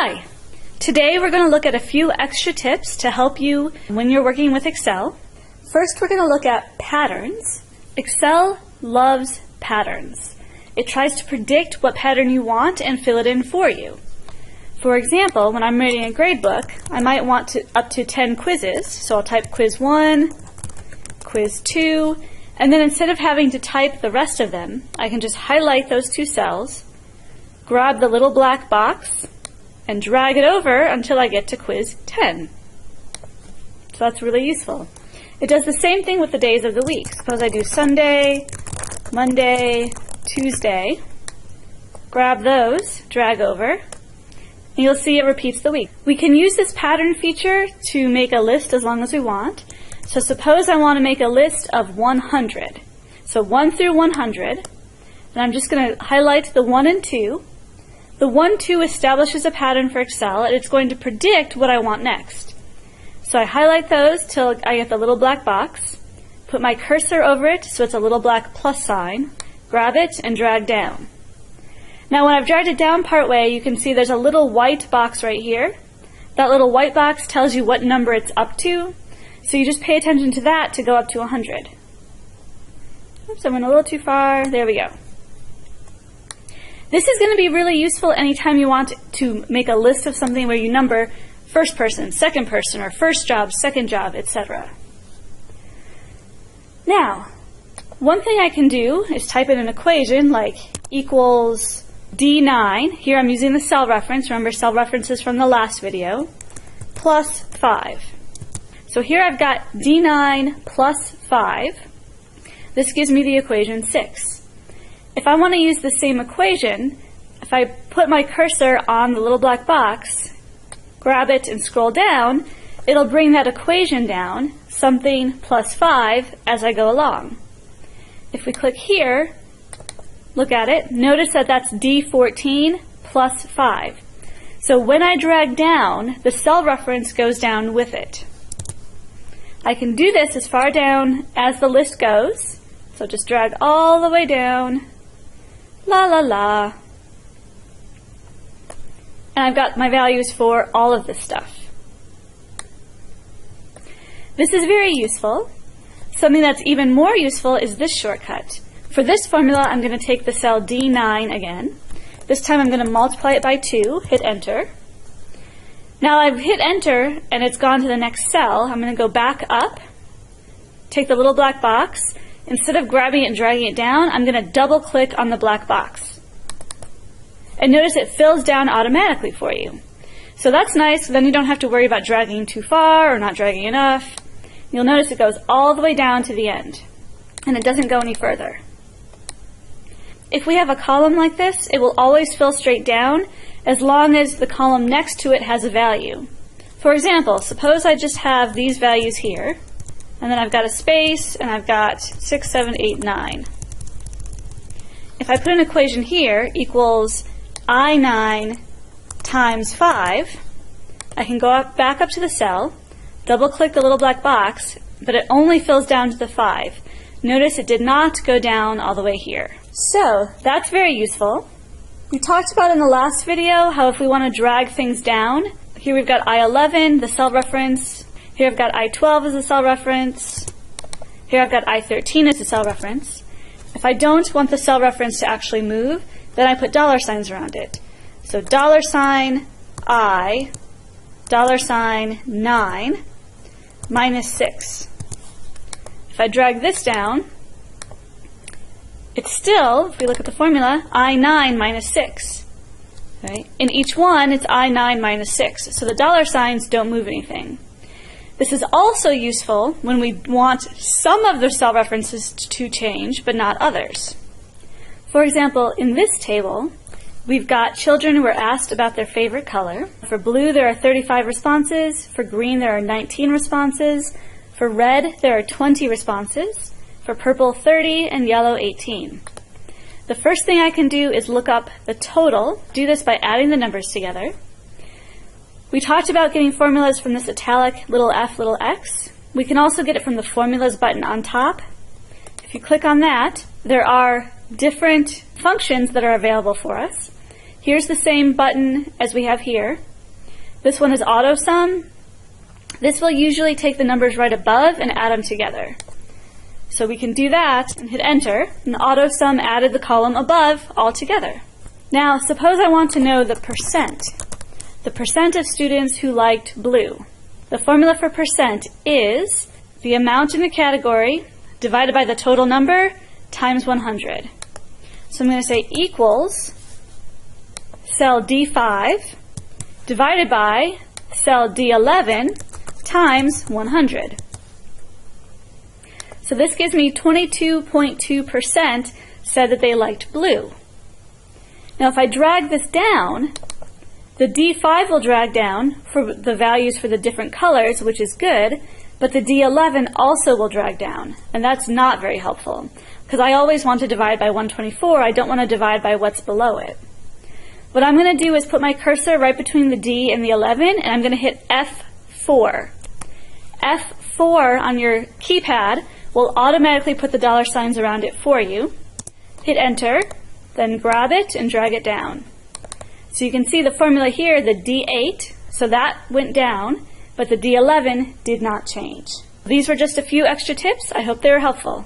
Hi! Today we're going to look at a few extra tips to help you when you're working with Excel. First, we're going to look at patterns. Excel loves patterns. It tries to predict what pattern you want and fill it in for you. For example, when I'm writing a gradebook, I might want up to 10 quizzes, so I'll type quiz 1, quiz 2, and then instead of having to type the rest of them, I can just highlight those two cells, grab the little black box, and drag it over until I get to quiz 10. So that's really useful. It does the same thing with the days of the week. Suppose I do Sunday, Monday, Tuesday, grab those, drag over, and you'll see it repeats the week. We can use this pattern feature to make a list as long as we want. So suppose I want to make a list of 100. So 1 through 100, and I'm just going to highlight the 1 and 2. The 1, 2 establishes a pattern for Excel, and it's going to predict what I want next. So I highlight those till I get the little black box, put my cursor over it so it's a little black plus sign, grab it, and drag down. Now when I've dragged it down part way, you can see there's a little white box right here. That little white box tells you what number it's up to, so you just pay attention to that to go up to 100. Oops, I went a little too far. There we go. This is going to be really useful anytime you want to make a list of something where you number first person, second person, or first job, second job, etc. Now, one thing I can do is type in an equation like equals D9. Here I'm using the cell reference. Remember, cell references from the last video. Plus 5. So here I've got D9 plus 5. This gives me the equation 6. If I want to use the same equation, if I put my cursor on the little black box, grab it and scroll down, it'll bring that equation down, something plus 5, as I go along. If we click here, look at it, notice that that's D14 plus 5. So when I drag down, the cell reference goes down with it. I can do this as far down as the list goes, so just drag all the way down. La la la. And I've got my values for all of this stuff. This is very useful. Something that's even more useful is this shortcut. For this formula, I'm going to take the cell D9 again. This time I'm going to multiply it by 2, hit enter. Now I've hit enter and it's gone to the next cell. I'm going to go back up, take the little black box. Instead of grabbing it and dragging it down, I'm going to double click on the black box. And notice it fills down automatically for you. So that's nice, then you don't have to worry about dragging too far or not dragging enough. You'll notice it goes all the way down to the end, and it doesn't go any further. If we have a column like this, it will always fill straight down as long as the column next to it has a value. For example, suppose I just have these values here, and then I've got a space, and I've got 6, 7, 8, 9. If I put an equation here equals I9 times 5, I can go back up to the cell, double-click the little black box, but it only fills down to the 5. Notice it did not go down all the way here. So that's very useful. We talked about in the last video how if we want to drag things down, here we've got I11, the cell reference. Here I've got I12 as a cell reference. Here I've got I13 as a cell reference. If I don't want the cell reference to actually move, then I put dollar signs around it. So $I, $9, minus 6. If I drag this down, it's still, if we look at the formula, I9 minus 6. Right? In each one, it's I9 minus 6. So the dollar signs don't move anything. This is also useful when we want some of the cell references to change, but not others. For example, in this table, we've got children who were asked about their favorite color. For blue, there are 35 responses. For green, there are 19 responses. For red, there are 20 responses. For purple, 30, and yellow, 18. The first thing I can do is look up the total. Do this by adding the numbers together. We talked about getting formulas from this italic little f, little x. We can also get it from the formulas button on top. If you click on that, there are different functions that are available for us. Here's the same button as we have here. This one is auto sum. This will usually take the numbers right above and add them together. So we can do that and hit enter, and auto sum added the column above all together. Now suppose I want to know the percent of students who liked blue. The formula for percent is the amount in the category divided by the total number times 100. So I'm going to say equals cell D5 divided by cell D11 times 100. So this gives me 22.2% said that they liked blue. Now if I drag this down, the D5 will drag down for the values for the different colors, which is good, but the D11 also will drag down, and that's not very helpful, because I always want to divide by 124. I don't want to divide by what's below it. What I'm going to do is put my cursor right between the D and the 11, and I'm going to hit F4. F4 on your keypad will automatically put the dollar signs around it for you. Hit enter, then grab it and drag it down. So you can see the formula here, the D8, so that went down, but the D11 did not change. These were just a few extra tips. I hope they were helpful.